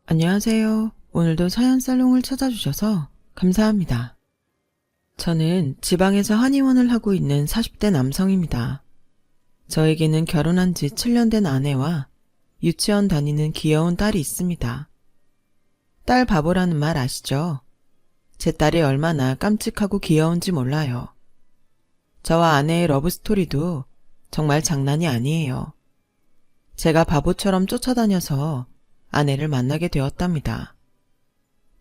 안녕하세요. 오늘도 사연살롱을 찾아주셔서 감사합니다. 저는 지방에서 한의원을 하고 있는 40대 남성입니다. 저에게는 결혼한 지 7년 된 아내와 유치원 다니는 귀여운 딸이 있습니다. 딸 바보라는 말 아시죠? 제 딸이 얼마나 깜찍하고 귀여운지 몰라요. 저와 아내의 러브스토리도 정말 장난이 아니에요. 제가 바보처럼 쫓아다녀서 아내를 만나게 되었답니다.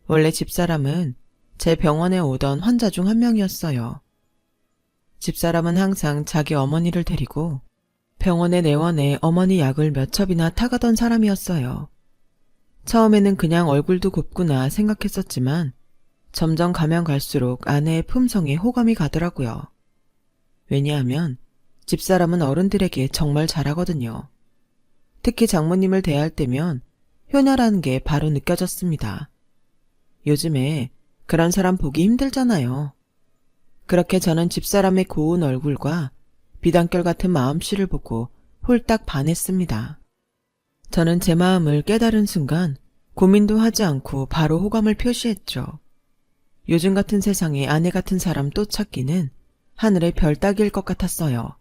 원래 집사람은 제 병원에 오던 환자 중 한 명이었어요. 집사람은 항상 자기 어머니를 데리고 병원에 내원해 어머니 약을 몇 첩이나 타가던 사람이었어요. 처음에는 그냥 얼굴도 곱구나 생각했었지만 점점 가면 갈수록 아내의 품성에 호감이 가더라고요. 왜냐하면 집사람은 어른들에게 정말 잘하거든요. 특히 장모님을 대할 때면 효녀라는 게 바로 느껴졌습니다. 요즘에 그런 사람 보기 힘들잖아요. 그렇게 저는 집사람의 고운 얼굴과 비단결 같은 마음씨를 보고 홀딱 반했습니다. 저는 제 마음을 깨달은 순간 고민도 하지 않고 바로 호감을 표시했죠. 요즘 같은 세상에 아내 같은 사람 또 찾기는 하늘의 별 따기일 것 같았어요.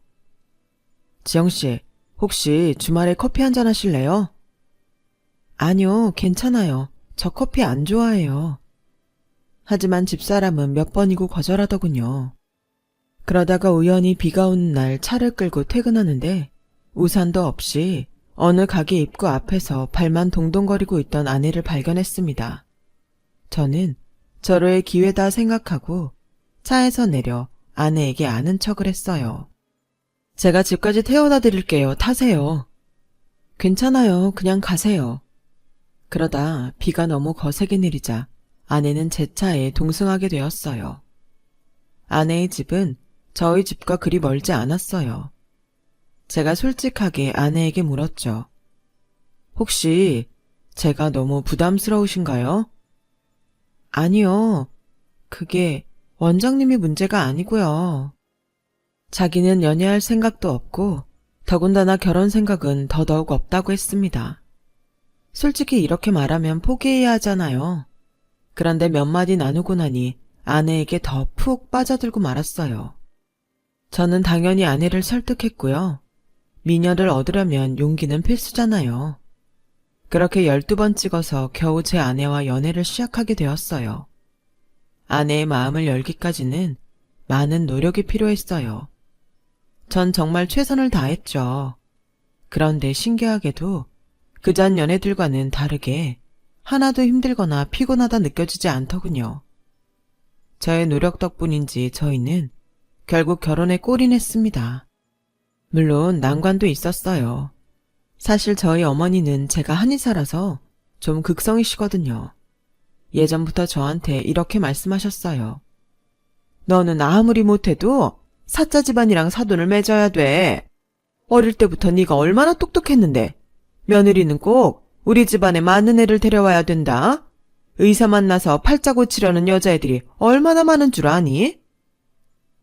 지영씨, 혹시 주말에 커피 한잔 하실래요? 아니요, 괜찮아요. 저 커피 안 좋아해요. 하지만 집사람은 몇 번이고 거절하더군요. 그러다가 우연히 비가 오는 날 차를 끌고 퇴근하는데 우산도 없이 어느 가게 입구 앞에서 발만 동동거리고 있던 아내를 발견했습니다. 저는 절호의 기회다 생각하고 차에서 내려 아내에게 아는 척을 했어요. 제가 집까지 태워다 드릴게요. 타세요. 괜찮아요. 그냥 가세요. 그러다 비가 너무 거세게 내리자 아내는 제 차에 동승하게 되었어요. 아내의 집은 저희 집과 그리 멀지 않았어요. 제가 솔직하게 아내에게 물었죠. 혹시 제가 너무 부담스러우신가요? 아니요. 그게 원장님이 문제가 아니고요. 자기는 연애할 생각도 없고 더군다나 결혼 생각은 더더욱 없다고 했습니다. 솔직히 이렇게 말하면 포기해야 하잖아요. 그런데 몇 마디 나누고 나니 아내에게 더 푹 빠져들고 말았어요. 저는 당연히 아내를 설득했고요. 미녀를 얻으려면 용기는 필수잖아요. 그렇게 12번 찍어서 겨우 제 아내와 연애를 시작하게 되었어요. 아내의 마음을 열기까지는 많은 노력이 필요했어요. 전 정말 최선을 다했죠. 그런데 신기하게도 그전 연애들과는 다르게 하나도 힘들거나 피곤하다 느껴지지 않더군요. 저의 노력 덕분인지 저희는 결국 결혼에 골인했습니다. 물론 난관도 있었어요. 사실 저희 어머니는 제가 한의사라서 좀 극성이시거든요. 예전부터 저한테 이렇게 말씀하셨어요. 너는 아무리 못해도 사자 집안이랑 사돈을 맺어야 돼. 어릴 때부터 네가 얼마나 똑똑했는데 며느리는 꼭 우리 집안에 맞는 애를 데려와야 된다. 의사 만나서 팔자 고치려는 여자애들이 얼마나 많은 줄 아니?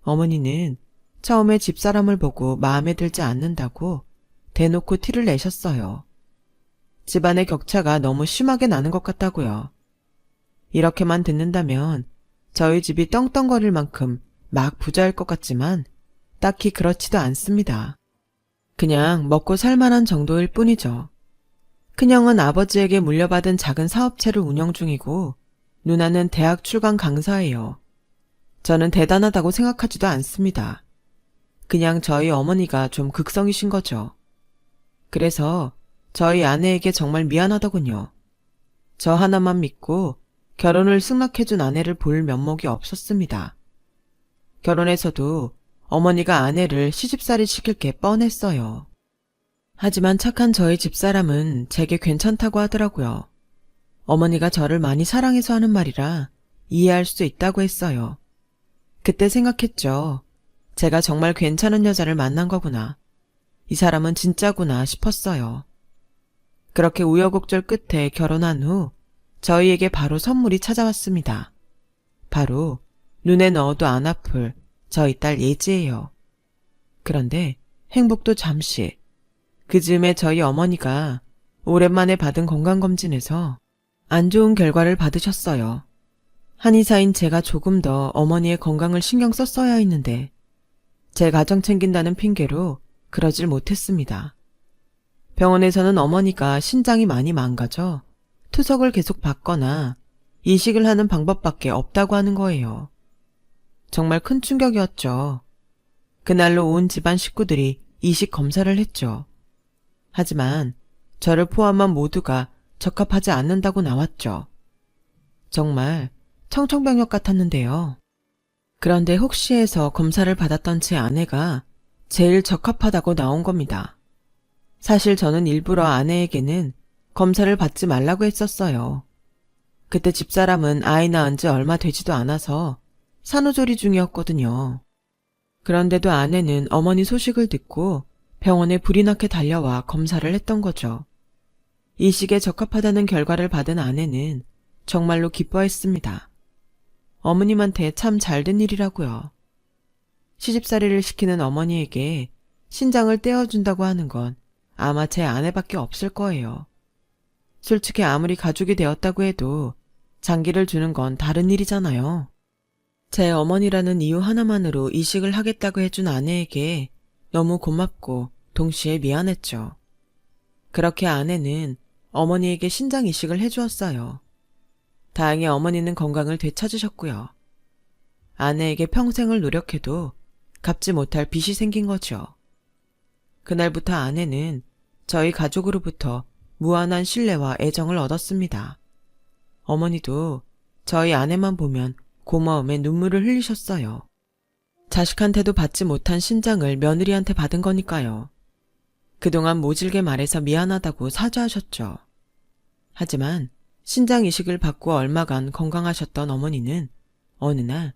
어머니는 처음에 집사람을 보고 마음에 들지 않는다고 대놓고 티를 내셨어요. 집안의 격차가 너무 심하게 나는 것 같다고요. 이렇게만 듣는다면 저희 집이 떵떵거릴 만큼 막 부자일 것 같지만 딱히 그렇지도 않습니다. 그냥 먹고 살만한 정도일 뿐이죠. 큰형은 아버지에게 물려받은 작은 사업체를 운영 중이고 누나는 대학 출간 강사예요. 저는 대단하다고 생각하지도 않습니다. 그냥 저희 어머니가 좀 극성이신 거죠. 그래서 저희 아내에게 정말 미안하더군요. 저 하나만 믿고 결혼을 승낙해준 아내를 볼 면목이 없었습니다. 결혼해서도 어머니가 아내를 시집살이 시킬 게 뻔했어요. 하지만 착한 저희 집사람은 제게 괜찮다고 하더라고요. 어머니가 저를 많이 사랑해서 하는 말이라 이해할 수 있다고 했어요. 그때 생각했죠. 제가 정말 괜찮은 여자를 만난 거구나. 이 사람은 진짜구나 싶었어요. 그렇게 우여곡절 끝에 결혼한 후 저희에게 바로 선물이 찾아왔습니다. 바로 눈에 넣어도 안 아플 저희 딸 예지예요. 그런데 행복도 잠시. 그 즈음에 저희 어머니가 오랜만에 받은 건강검진에서 안 좋은 결과를 받으셨어요. 한의사인 제가 조금 더 어머니의 건강을 신경 썼어야 했는데 제 가정 챙긴다는 핑계로 그러질 못했습니다. 병원에서는 어머니가 신장이 많이 망가져 투석을 계속 받거나 이식을 하는 방법밖에 없다고 하는 거예요. 정말 큰 충격이었죠. 그날로 온 집안 식구들이 이식 검사를 했죠. 하지만 저를 포함한 모두가 적합하지 않는다고 나왔죠. 정말 청천벽력 같았는데요. 그런데 혹시 해서 검사를 받았던 제 아내가 제일 적합하다고 나온 겁니다. 사실 저는 일부러 아내에게는 검사를 받지 말라고 했었어요. 그때 집사람은 아이 낳은 지 얼마 되지도 않아서 산후조리 중이었거든요. 그런데도 아내는 어머니 소식을 듣고 병원에 불이 나게 달려와 검사를 했던 거죠. 이식에 적합하다는 결과를 받은 아내는 정말로 기뻐했습니다. 어머님한테 참 잘된 일이라고요. 시집살이를 시키는 어머니에게 신장을 떼어준다고 하는 건 아마 제 아내밖에 없을 거예요. 솔직히 아무리 가족이 되었다고 해도 장기를 주는 건 다른 일이잖아요. 제 어머니라는 이유 하나만으로 이식을 하겠다고 해준 아내에게 너무 고맙고 동시에 미안했죠. 그렇게 아내는 어머니에게 신장 이식을 해주었어요. 다행히 어머니는 건강을 되찾으셨고요. 아내에게 평생을 노력해도 갚지 못할 빚이 생긴 거죠. 그날부터 아내는 저희 가족으로부터 무한한 신뢰와 애정을 얻었습니다. 어머니도 저희 아내만 보면 고마움에 눈물을 흘리셨어요. 자식한테도 받지 못한 신장을 며느리한테 받은 거니까요. 그동안 모질게 말해서 미안하다고 사죄하셨죠. 하지만 신장 이식을 받고 얼마간 건강하셨던 어머니는 어느 날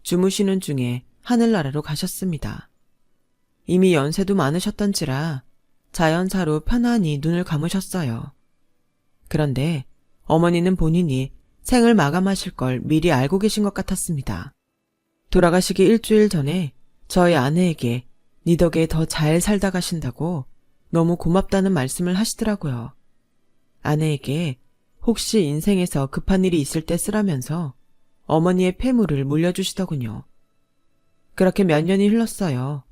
주무시는 중에 하늘나라로 가셨습니다. 이미 연세도 많으셨던지라 자연사로 편안히 눈을 감으셨어요. 그런데 어머니는 본인이 생을 마감하실 걸 미리 알고 계신 것 같았습니다. 돌아가시기 일주일 전에 저희 아내에게 니 덕에 더 잘 살다 가신다고 너무 고맙다는 말씀을 하시더라고요. 아내에게 혹시 인생에서 급한 일이 있을 때 쓰라면서 어머니의 폐물을 물려주시더군요. 그렇게 몇 년이 흘렀어요.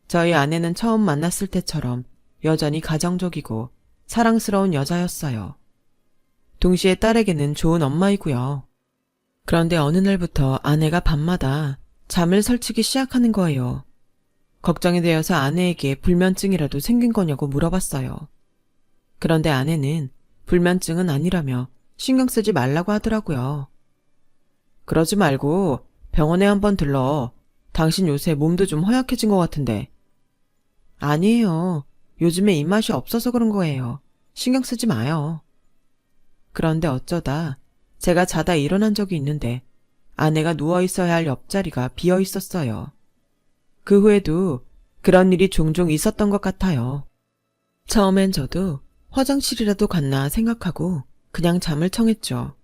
저희 아내는 처음 만났을 때처럼 여전히 가정적이고 사랑스러운 여자였어요. 동시에 딸에게는 좋은 엄마이고요. 그런데 어느 날부터 아내가 밤마다 잠을 설치기 시작하는 거예요. 걱정이 되어서 아내에게 불면증이라도 생긴 거냐고 물어봤어요. 그런데 아내는 불면증은 아니라며 신경 쓰지 말라고 하더라고요. 그러지 말고 병원에 한번 들러. 당신 요새 몸도 좀 허약해진 것 같은데. 아니에요. 요즘에 입맛이 없어서 그런 거예요. 신경 쓰지 마요. 그런데 어쩌다 제가 자다 일어난 적이 있는데 아내가 누워있어야 할 옆자리가 비어 있었어요. 그 후에도 그런 일이 종종 있었던 것 같아요. 처음엔 저도 화장실이라도 갔나 생각하고 그냥 잠을 청했죠.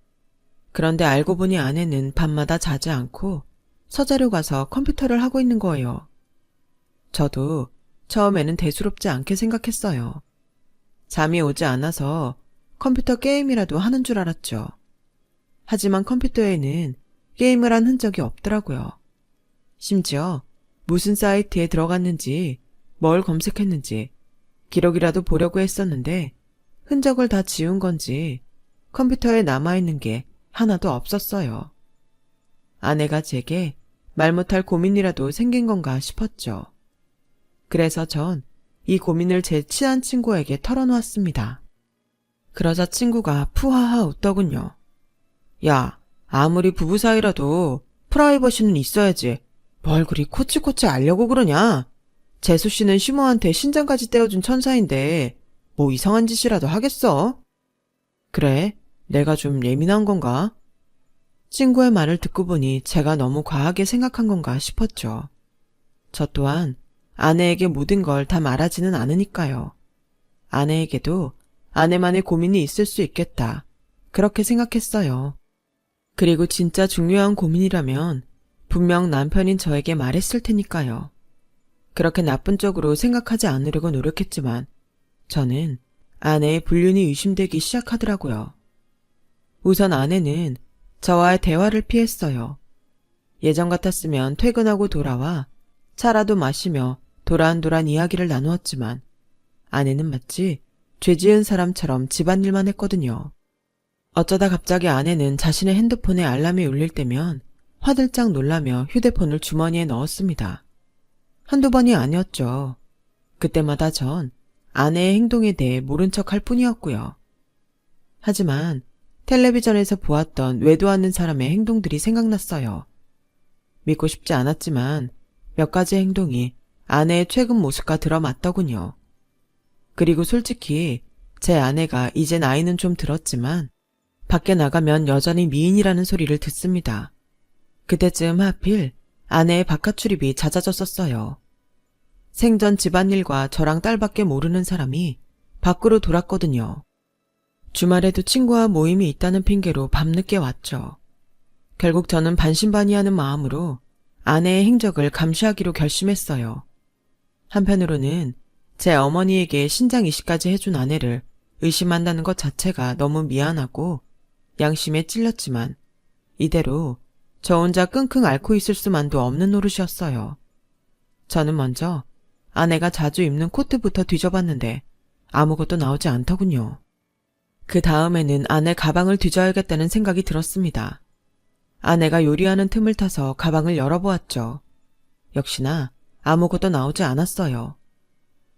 그런데 알고 보니 아내는 밤마다 자지 않고 서재로 가서 컴퓨터를 하고 있는 거예요. 저도 처음에는 대수롭지 않게 생각했어요. 잠이 오지 않아서 컴퓨터 게임이라도 하는 줄 알았죠. 하지만 컴퓨터에는 게임을 한 흔적이 없더라고요. 심지어 무슨 사이트에 들어갔는지 뭘 검색했는지 기록이라도 보려고 했었는데 흔적을 다 지운 건지 컴퓨터에 남아있는 게 하나도 없었어요. 아내가 제게 말 못할 고민이라도 생긴 건가 싶었죠. 그래서 전 이 고민을 제 친한 친구에게 털어놓았습니다. 그러자 친구가 푸하하 웃더군요. 야, 아무리 부부 사이라도 프라이버시는 있어야지. 뭘 그리 코치코치 알려고 그러냐? 재수 씨는 시모한테 신장까지 떼어준 천사인데 뭐 이상한 짓이라도 하겠어? 그래, 내가 좀 예민한 건가? 친구의 말을 듣고 보니 제가 너무 과하게 생각한 건가 싶었죠. 저 또한 아내에게 모든 걸 다 말하지는 않으니까요. 아내에게도 아내만의 고민이 있을 수 있겠다. 그렇게 생각했어요. 그리고 진짜 중요한 고민이라면 분명 남편인 저에게 말했을 테니까요. 그렇게 나쁜 쪽으로 생각하지 않으려고 노력했지만 저는 아내의 불륜이 의심되기 시작하더라고요. 우선 아내는 저와의 대화를 피했어요. 예전 같았으면 퇴근하고 돌아와 차라도 마시며 도란도란 이야기를 나누었지만 아내는 마치 죄 지은 사람처럼 집안일만 했거든요. 어쩌다 갑자기 아내는 자신의 핸드폰에 알람이 울릴 때면 화들짝 놀라며 휴대폰을 주머니에 넣었습니다. 한두 번이 아니었죠. 그때마다 전 아내의 행동에 대해 모른 척할 뿐이었고요. 하지만 텔레비전에서 보았던 외도 않는 사람의 행동들이 생각났어요. 믿고 싶지 않았지만 몇 가지 행동이 아내의 최근 모습과 들어맞더군요. 그리고 솔직히 제 아내가 이제 나이는 좀 들었지만 밖에 나가면 여전히 미인이라는 소리를 듣습니다. 그때쯤 하필 아내의 바깥 출입이 잦아졌었어요. 생전 집안일과 저랑 딸밖에 모르는 사람이 밖으로 돌았거든요. 주말에도 친구와 모임이 있다는 핑계로 밤늦게 왔죠. 결국 저는 반신반의하는 마음으로 아내의 행적을 감시하기로 결심했어요. 한편으로는 제 어머니에게 신장 이식까지 해준 아내를 의심한다는 것 자체가 너무 미안하고 양심에 찔렸지만 이대로 저 혼자 끙끙 앓고 있을 수만도 없는 노릇이었어요. 저는 먼저 아내가 자주 입는 코트부터 뒤져봤는데 아무것도 나오지 않더군요. 그 다음에는 아내 가방을 뒤져야겠다는 생각이 들었습니다. 아내가 요리하는 틈을 타서 가방을 열어보았죠. 역시나 아무것도 나오지 않았어요.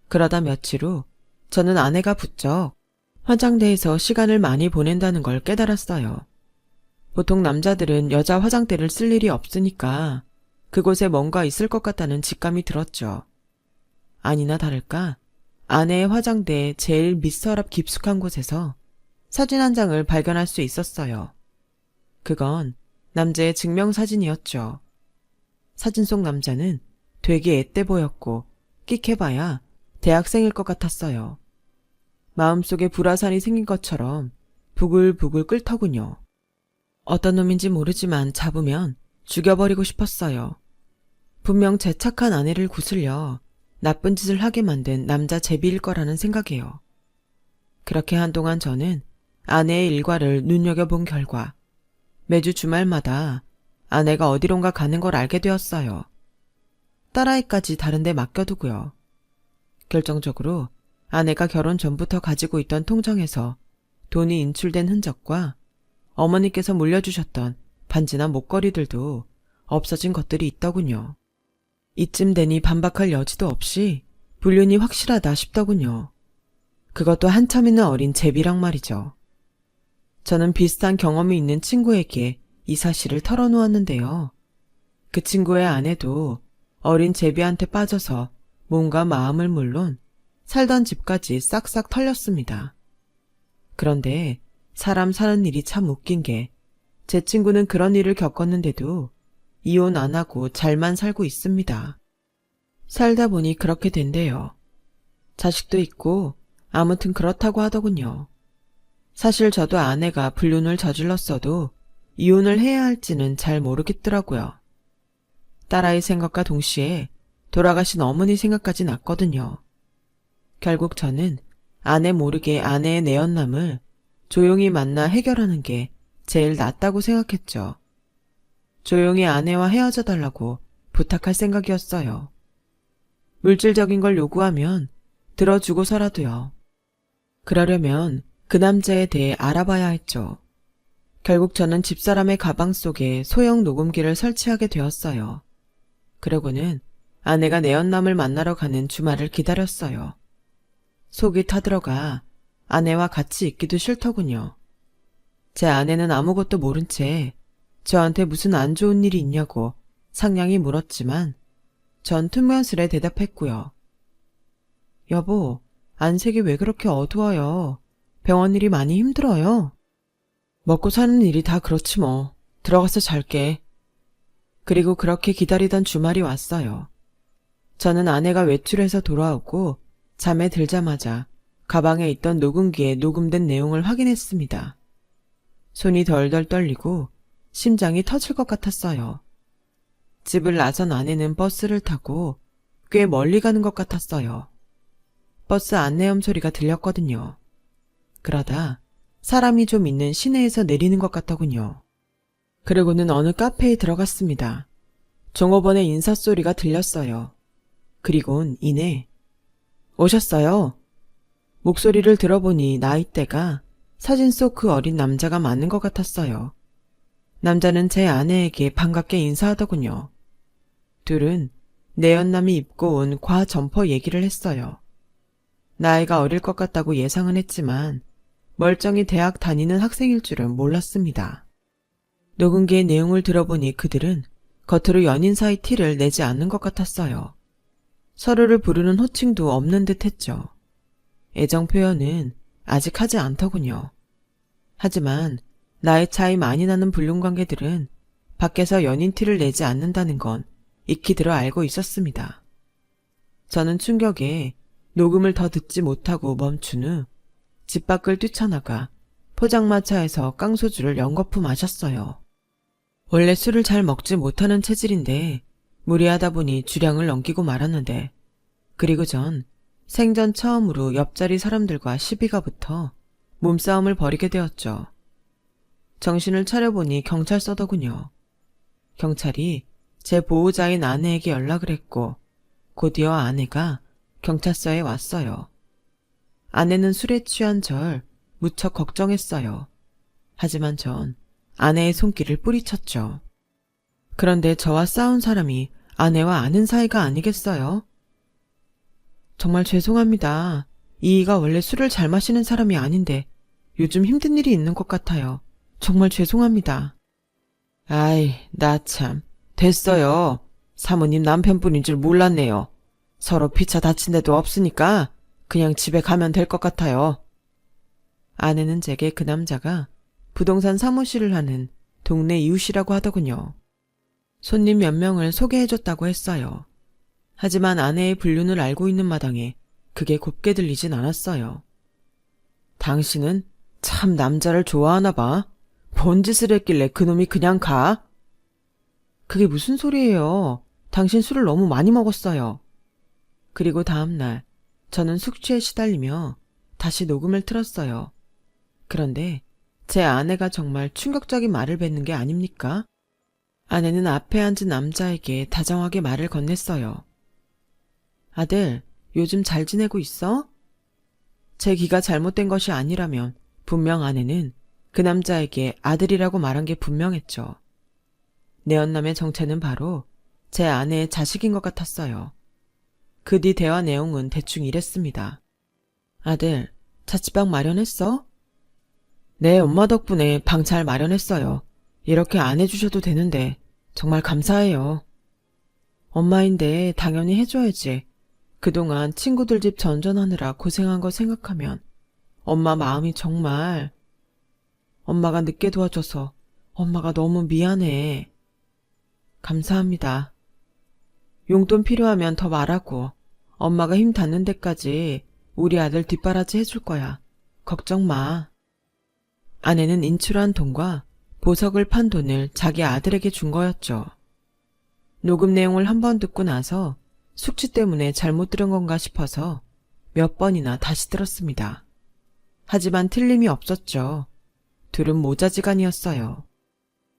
그러다 며칠 후 저는 아내가 부쩍 화장대에서 시간을 많이 보낸다는 걸 깨달았어요. 보통 남자들은 여자 화장대를 쓸 일이 없으니까 그곳에 뭔가 있을 것 같다는 직감이 들었죠. 아니나 다를까 아내의 화장대의 제일 밑서랍 깊숙한 곳에서 사진 한 장을 발견할 수 있었어요. 그건 남자의 증명사진이었죠. 사진 속 남자는 되게 앳돼 보였고 끽해봐야 대학생일 것 같았어요. 마음속에 불화산이 생긴 것처럼 부글부글 끓더군요. 어떤 놈인지 모르지만 잡으면 죽여버리고 싶었어요. 분명 제 착한 아내를 구슬려 나쁜 짓을 하게 만든 남자 제비일 거라는 생각이에요. 그렇게 한동안 저는 아내의 일과를 눈여겨본 결과 매주 주말마다 아내가 어디론가 가는 걸 알게 되었어요. 딸아이까지 다른 데 맡겨두고요. 결정적으로 아내가 결혼 전부터 가지고 있던 통장에서 돈이 인출된 흔적과 어머니께서 물려주셨던 반지나 목걸이들도 없어진 것들이 있더군요. 이쯤 되니 반박할 여지도 없이 불륜이 확실하다 싶더군요. 그것도 한참 있는 어린 제비랑 말이죠. 저는 비슷한 경험이 있는 친구에게 이 사실을 털어놓았는데요. 그 친구의 아내도 어린 제비한테 빠져서 몸과 마음을 물론 살던 집까지 싹싹 털렸습니다. 그런데 사람 사는 일이 참 웃긴 게 제 친구는 그런 일을 겪었는데도 이혼 안 하고 잘만 살고 있습니다. 살다 보니 그렇게 된대요. 자식도 있고 아무튼 그렇다고 하더군요. 사실 저도 아내가 불륜을 저질렀어도 이혼을 해야 할지는 잘 모르겠더라고요. 딸아이 생각과 동시에 돌아가신 어머니 생각까지 났거든요. 결국 저는 아내 모르게 아내의 내연남을 조용히 만나 해결하는 게 제일 낫다고 생각했죠. 조용히 아내와 헤어져 달라고 부탁할 생각이었어요. 물질적인 걸 요구하면 들어주고서라도요. 그러려면 그 남자에 대해 알아봐야 했죠. 결국 저는 집사람의 가방 속에 소형 녹음기를 설치하게 되었어요. 그러고는 아내가 내연남을 만나러 가는 주말을 기다렸어요. 속이 타들어가 아내와 같이 있기도 싫더군요. 제 아내는 아무것도 모른 채 저한테 무슨 안 좋은 일이 있냐고 상냥히 물었지만 전 퉁명스레 대답했고요. 여보, 안색이 왜 그렇게 어두워요? 병원 일이 많이 힘들어요. 먹고 사는 일이 다 그렇지 뭐. 들어가서 잘게. 그리고 그렇게 기다리던 주말이 왔어요. 저는 아내가 외출해서 돌아오고 잠에 들자마자 가방에 있던 녹음기에 녹음된 내용을 확인했습니다. 손이 덜덜 떨리고 심장이 터질 것 같았어요. 집을 나선 아내는 버스를 타고 꽤 멀리 가는 것 같았어요. 버스 안내음 소리가 들렸거든요. 그러다 사람이 좀 있는 시내에서 내리는 것 같더군요. 그리고는 어느 카페에 들어갔습니다. 종업원의 인사소리가 들렸어요. 그리곤 이내 오셨어요? 목소리를 들어보니 나이대가 사진 속 그 어린 남자가 맞는 것 같았어요. 남자는 제 아내에게 반갑게 인사하더군요. 둘은 내연남이 입고 온 과 점퍼 얘기를 했어요. 나이가 어릴 것 같다고 예상은 했지만 멀쩡히 대학 다니는 학생일 줄은 몰랐습니다. 녹음기의 내용을 들어보니 그들은 겉으로 연인 사이 티를 내지 않는 것 같았어요. 서로를 부르는 호칭도 없는 듯 했죠. 애정 표현은 아직 하지 않더군요. 하지만 나이 차이 많이 나는 불륜관계들은 밖에서 연인 티를 내지 않는다는 건 익히 들어 알고 있었습니다. 저는 충격에 녹음을 더 듣지 못하고 멈춘 후 집 밖을 뛰쳐나가 포장마차에서 깡소주를 연거푸 마셨어요. 원래 술을 잘 먹지 못하는 체질인데 무리하다 보니 주량을 넘기고 말았는데 그리고 전 생전 처음으로 옆자리 사람들과 시비가 붙어 몸싸움을 벌이게 되었죠. 정신을 차려보니 경찰서더군요. 경찰이 제 보호자인 아내에게 연락을 했고 곧이어 아내가 경찰서에 왔어요. 아내는 술에 취한 절 무척 걱정했어요. 하지만 전 아내의 손길을 뿌리쳤죠. 그런데 저와 싸운 사람이 아내와 아는 사이가 아니겠어요? 정말 죄송합니다. 이이가 원래 술을 잘 마시는 사람이 아닌데 요즘 힘든 일이 있는 것 같아요. 정말 죄송합니다. 아이, 나 참. 됐어요. 사모님 남편분인 줄 몰랐네요. 서로 피차 다친 데도 없으니까 그냥 집에 가면 될 것 같아요. 아내는 제게 그 남자가 부동산 사무실을 하는 동네 이웃이라고 하더군요. 손님 몇 명을 소개해줬다고 했어요. 하지만 아내의 불륜을 알고 있는 마당에 그게 곱게 들리진 않았어요. 당신은 참 남자를 좋아하나 봐. 뭔 짓을 했길래 그놈이 그냥 가? 그게 무슨 소리예요. 당신 술을 너무 많이 먹었어요. 그리고 다음날 저는 숙취에 시달리며 다시 녹음을 틀었어요. 그런데 제 아내가 정말 충격적인 말을 뱉는 게 아닙니까? 아내는 앞에 앉은 남자에게 다정하게 말을 건넸어요. 아들, 요즘 잘 지내고 있어? 제 귀가 잘못된 것이 아니라면 분명 아내는 그 남자에게 아들이라고 말한 게 분명했죠. 내연남의 정체는 바로 제 아내의 자식인 것 같았어요. 그 뒤 대화 내용은 대충 이랬습니다. 아들, 자취방 마련했어? 네, 엄마 덕분에 방 잘 마련했어요. 이렇게 안 해주셔도 되는데 정말 감사해요. 엄마인데 당연히 해줘야지. 그동안 친구들 집 전전하느라 고생한 거 생각하면 엄마 마음이 정말... 엄마가 늦게 도와줘서 엄마가 너무 미안해. 감사합니다. 용돈 필요하면 더 말하고 엄마가 힘 닿는 데까지 우리 아들 뒷바라지 해줄 거야. 걱정 마. 아내는 인출한 돈과 보석을 판 돈을 자기 아들에게 준 거였죠. 녹음 내용을 한 번 듣고 나서 숙취 때문에 잘못 들은 건가 싶어서 몇 번이나 다시 들었습니다. 하지만 틀림이 없었죠. 둘은 모자지간이었어요.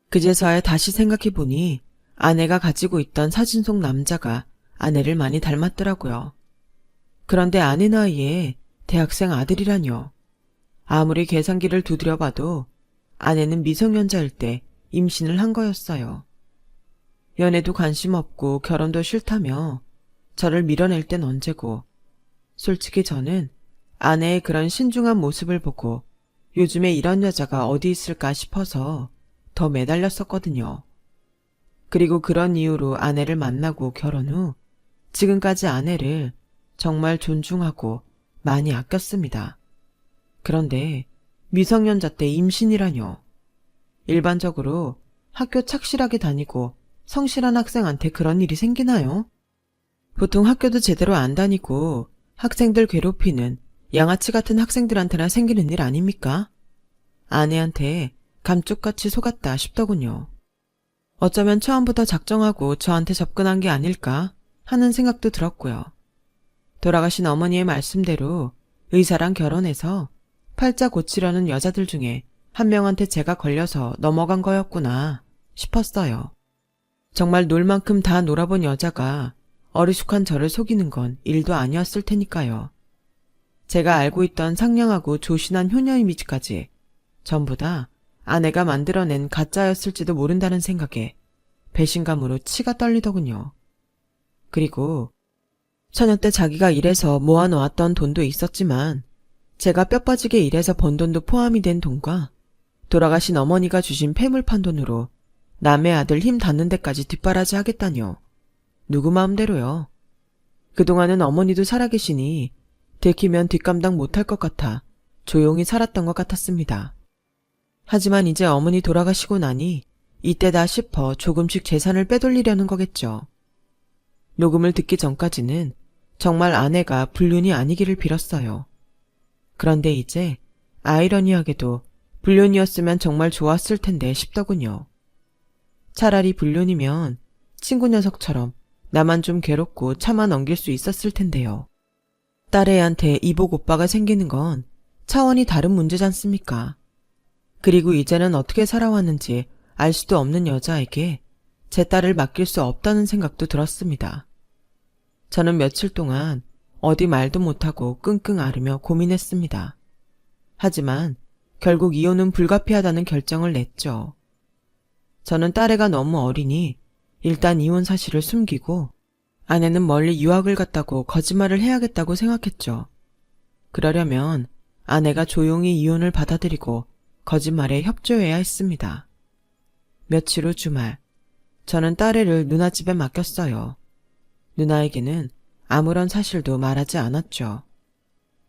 그제서야 다시 생각해보니 아내가 가지고 있던 사진 속 남자가 아내를 많이 닮았더라고요. 그런데 아내 나이에 대학생 아들이라뇨. 아무리 계산기를 두드려봐도 아내는 미성년자일 때 임신을 한 거였어요. 연애도 관심 없고 결혼도 싫다며 저를 밀어낼 땐 언제고, 솔직히 저는 아내의 그런 신중한 모습을 보고 요즘에 이런 여자가 어디 있을까 싶어서 더 매달렸었거든요. 그리고 그런 이유로 아내를 만나고 결혼 후 지금까지 아내를 정말 존중하고 많이 아꼈습니다. 그런데 미성년자 때 임신이라뇨. 일반적으로 학교 착실하게 다니고 성실한 학생한테 그런 일이 생기나요? 보통 학교도 제대로 안 다니고 학생들 괴롭히는 양아치 같은 학생들한테나 생기는 일 아닙니까? 아내한테 감쪽같이 속았다 싶더군요. 어쩌면 처음부터 작정하고 저한테 접근한 게 아닐까 하는 생각도 들었고요. 돌아가신 어머니의 말씀대로 의사랑 결혼해서 팔자 고치려는 여자들 중에 한 명한테 제가 걸려서 넘어간 거였구나 싶었어요. 정말 놀 만큼 다 놀아본 여자가 어리숙한 저를 속이는 건 일도 아니었을 테니까요. 제가 알고 있던 상냥하고 조신한 효녀 이미지까지 전부 다 아내가 만들어낸 가짜였을지도 모른다는 생각에 배신감으로 치가 떨리더군요. 그리고 처녀 때 자기가 일해서 모아놓았던 돈도 있었지만 제가 뼈 빠지게 일해서 번 돈도 포함이 된 돈과 돌아가신 어머니가 주신 폐물판 돈으로 남의 아들 힘 닿는 데까지 뒷바라지 하겠다뇨. 누구 마음대로요. 그동안은 어머니도 살아계시니 들키면 뒷감당 못할 것 같아 조용히 살았던 것 같았습니다. 하지만 이제 어머니 돌아가시고 나니 이때다 싶어 조금씩 재산을 빼돌리려는 거겠죠. 녹음을 듣기 전까지는 정말 아내가 불륜이 아니기를 빌었어요. 그런데 이제 아이러니하게도 불륜이었으면 정말 좋았을 텐데 싶더군요. 차라리 불륜이면 친구 녀석처럼 나만 좀 괴롭고 참아 넘길 수 있었을 텐데요. 딸애한테 이복 오빠가 생기는 건 차원이 다른 문제지 않습니까? 그리고 이제는 어떻게 살아왔는지 알 수도 없는 여자에게 제 딸을 맡길 수 없다는 생각도 들었습니다. 저는 며칠 동안 어디 말도 못하고 끙끙 앓으며 고민했습니다. 하지만 결국 이혼은 불가피하다는 결정을 냈죠. 저는 딸애가 너무 어리니 일단 이혼 사실을 숨기고 아내는 멀리 유학을 갔다고 거짓말을 해야겠다고 생각했죠. 그러려면 아내가 조용히 이혼을 받아들이고 거짓말에 협조해야 했습니다. 며칠 후 주말, 저는 딸애를 누나 집에 맡겼어요. 누나에게는 아무런 사실도 말하지 않았죠.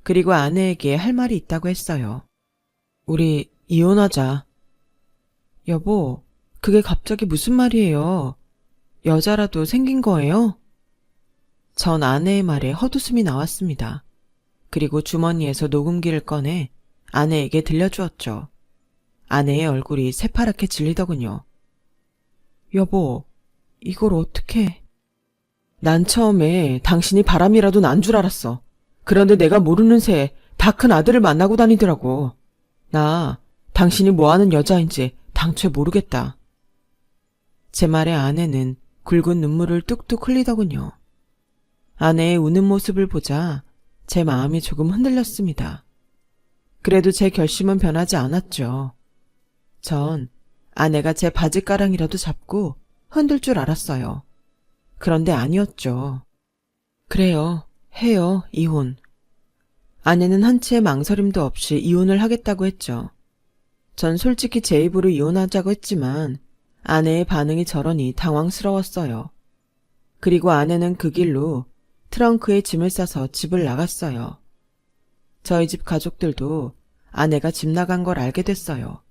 그리고 아내에게 할 말이 있다고 했어요. 우리 이혼하자. 여보, 그게 갑자기 무슨 말이에요? 여자라도 생긴 거예요? 전 아내의 말에 헛웃음이 나왔습니다. 그리고 주머니에서 녹음기를 꺼내 아내에게 들려주었죠. 아내의 얼굴이 새파랗게 질리더군요. 여보, 이걸 어떻게... 난 처음에 당신이 바람이라도 난 줄 알았어. 그런데 내가 모르는 새에 다 큰 아들을 만나고 다니더라고. 나 당신이 뭐하는 여자인지 당최 모르겠다. 제 말에 아내는 굵은 눈물을 뚝뚝 흘리더군요. 아내의 우는 모습을 보자 제 마음이 조금 흔들렸습니다. 그래도 제 결심은 변하지 않았죠. 전 아내가 제 바지가랑이라도 잡고 흔들 줄 알았어요. 그런데 아니었죠. 그래요, 해요, 이혼. 아내는 한치의 망설임도 없이 이혼을 하겠다고 했죠. 전 솔직히 제 입으로 이혼하자고 했지만 아내의 반응이 저러니 당황스러웠어요. 그리고 아내는 그 길로 트렁크에 짐을 싸서 집을 나갔어요. 저희 집 가족들도 아내가 집 나간 걸 알게 됐어요.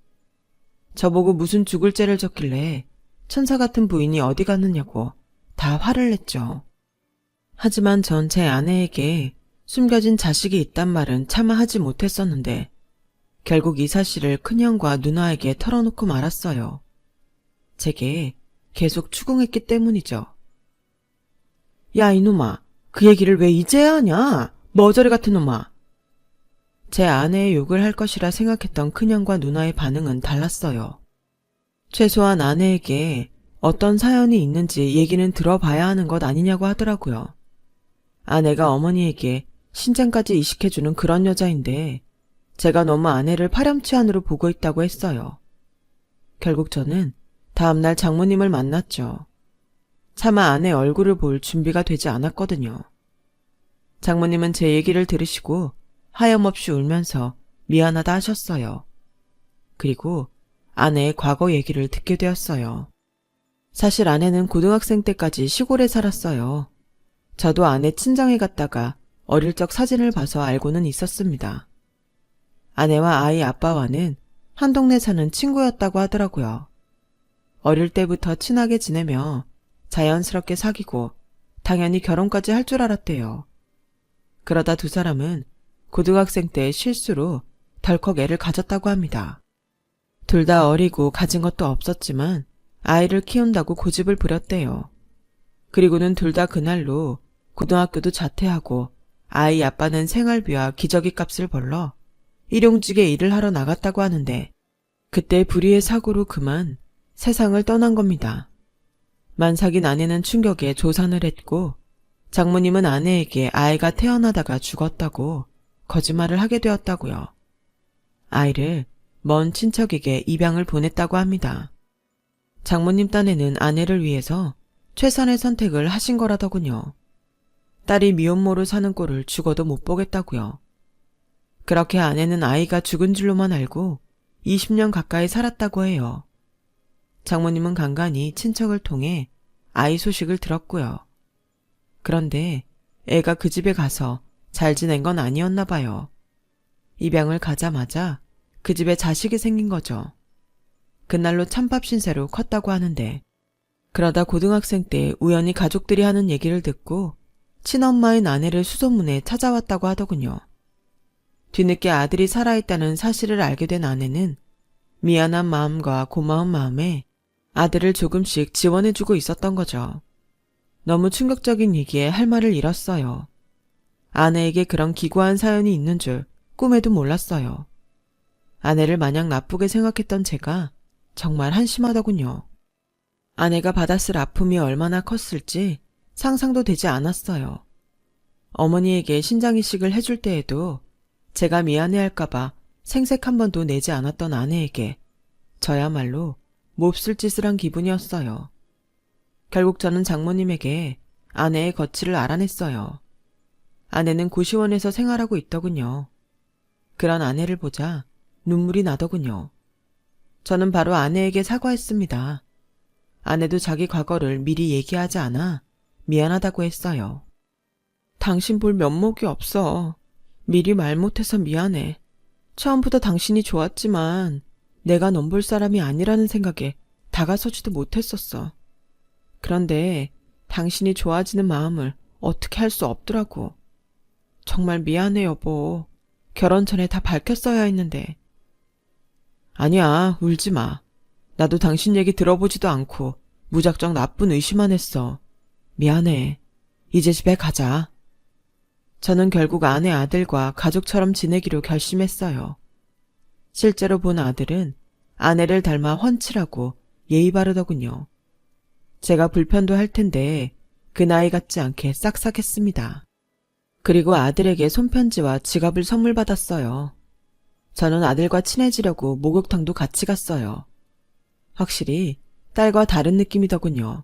저보고 무슨 죽을 죄를 졌길래 천사 같은 부인이 어디 갔느냐고 다 화를 냈죠. 하지만 전 제 아내에게 숨겨진 자식이 있단 말은 차마 하지 못했었는데 결국 이 사실을 큰형과 누나에게 털어놓고 말았어요. 제게 계속 추궁했기 때문이죠. 야, 이놈아, 그 얘기를 왜 이제야 하냐? 머저리 같은 놈아. 제 아내의 욕을 할 것이라 생각했던 큰형과 누나의 반응은 달랐어요. 최소한 아내에게 어떤 사연이 있는지 얘기는 들어봐야 하는 것 아니냐고 하더라고요. 아내가 어머니에게 신장까지 이식해주는 그런 여자인데 제가 너무 아내를 파렴치한으로 보고 있다고 했어요. 결국 저는 다음날 장모님을 만났죠. 차마 아내 얼굴을 볼 준비가 되지 않았거든요. 장모님은 제 얘기를 들으시고 하염없이 울면서 미안하다 하셨어요. 그리고 아내의 과거 얘기를 듣게 되었어요. 사실 아내는 고등학생 때까지 시골에 살았어요. 저도 아내 친정에 갔다가 어릴 적 사진을 봐서 알고는 있었습니다. 아내와 아이 아빠와는 한 동네 사는 친구였다고 하더라고요. 어릴 때부터 친하게 지내며 자연스럽게 사귀고 당연히 결혼까지 할 줄 알았대요. 그러다 두 사람은 고등학생 때 실수로 덜컥 애를 가졌다고 합니다. 둘 다 어리고 가진 것도 없었지만 아이를 키운다고 고집을 부렸대요. 그리고는 둘 다 그날로 고등학교도 자퇴하고 아이 아빠는 생활비와 기저귀 값을 벌러 일용직에 일을 하러 나갔다고 하는데 그때 불의의 사고로 그만 세상을 떠난 겁니다. 만삭인 아내는 충격에 조산을 했고 장모님은 아내에게 아이가 태어나다가 죽었다고 거짓말을 하게 되었다고요. 아이를 먼 친척에게 입양을 보냈다고 합니다. 장모님 딴에는 아내를 위해서 최선의 선택을 하신 거라더군요. 딸이 미혼모로 사는 꼴을 죽어도 못 보겠다고요. 그렇게 아내는 아이가 죽은 줄로만 알고 20년 가까이 살았다고 해요. 장모님은 간간히 친척을 통해 아이 소식을 들었고요. 그런데 애가 그 집에 가서 잘 지낸 건 아니었나 봐요. 입양을 가자마자 그 집에 자식이 생긴 거죠. 그날로 찬밥 신세로 컸다고 하는데 그러다 고등학생 때 우연히 가족들이 하는 얘기를 듣고 친엄마인 아내를 수소문에 찾아왔다고 하더군요. 뒤늦게 아들이 살아있다는 사실을 알게 된 아내는 미안한 마음과 고마운 마음에 아들을 조금씩 지원해주고 있었던 거죠. 너무 충격적인 얘기에 할 말을 잃었어요. 아내에게 그런 기구한 사연이 있는 줄 꿈에도 몰랐어요. 아내를 마냥 나쁘게 생각했던 제가 정말 한심하더군요. 아내가 받았을 아픔이 얼마나 컸을지 상상도 되지 않았어요. 어머니에게 신장이식을 해줄 때에도 제가 미안해할까봐 생색 한 번도 내지 않았던 아내에게 저야말로 몹쓸 짓을 한 기분이었어요. 결국 저는 장모님에게 아내의 거취를 알아냈어요. 아내는 고시원에서 생활하고 있더군요. 그런 아내를 보자 눈물이 나더군요. 저는 바로 아내에게 사과했습니다. 아내도 자기 과거를 미리 얘기하지 않아 미안하다고 했어요. 당신 볼 면목이 없어. 미리 말 못해서 미안해. 처음부터 당신이 좋았지만 내가 넌 볼 사람이 아니라는 생각에 다가서지도 못했었어. 그런데 당신이 좋아지는 마음을 어떻게 할 수 없더라고. 정말 미안해 여보. 결혼 전에 다 밝혔어야 했는데. 아니야, 울지 마. 나도 당신 얘기 들어보지도 않고 무작정 나쁜 의심만 했어. 미안해. 이제 집에 가자. 저는 결국 아내 아들과 가족처럼 지내기로 결심했어요. 실제로 본 아들은 아내를 닮아 훤칠하고 예의 바르더군요. 제가 불편도 할 텐데 그 나이 같지 않게 싹싹했습니다. 그리고 아들에게 손편지와 지갑을 선물 받았어요. 저는 아들과 친해지려고 목욕탕도 같이 갔어요. 확실히 딸과 다른 느낌이더군요.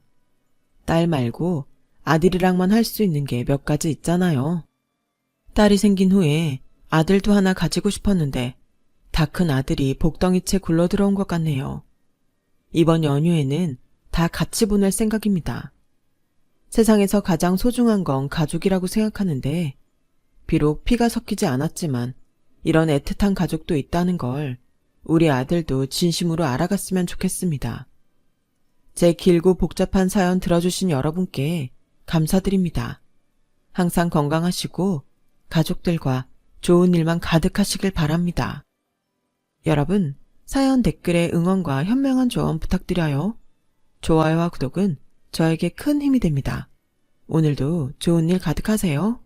딸 말고 아들이랑만 할 수 있는 게 몇 가지 있잖아요. 딸이 생긴 후에 아들도 하나 가지고 싶었는데 다 큰 아들이 복덩이채 굴러 들어온 것 같네요. 이번 연휴에는 다 같이 보낼 생각입니다. 세상에서 가장 소중한 건 가족이라고 생각하는데 비록 피가 섞이지 않았지만 이런 애틋한 가족도 있다는 걸 우리 아들도 진심으로 알아갔으면 좋겠습니다. 제 길고 복잡한 사연 들어주신 여러분께 감사드립니다. 항상 건강하시고 가족들과 좋은 일만 가득하시길 바랍니다. 여러분, 사연 댓글에 응원과 현명한 조언 부탁드려요. 좋아요와 구독은 저에게 큰 힘이 됩니다. 오늘도 좋은 일 가득하세요.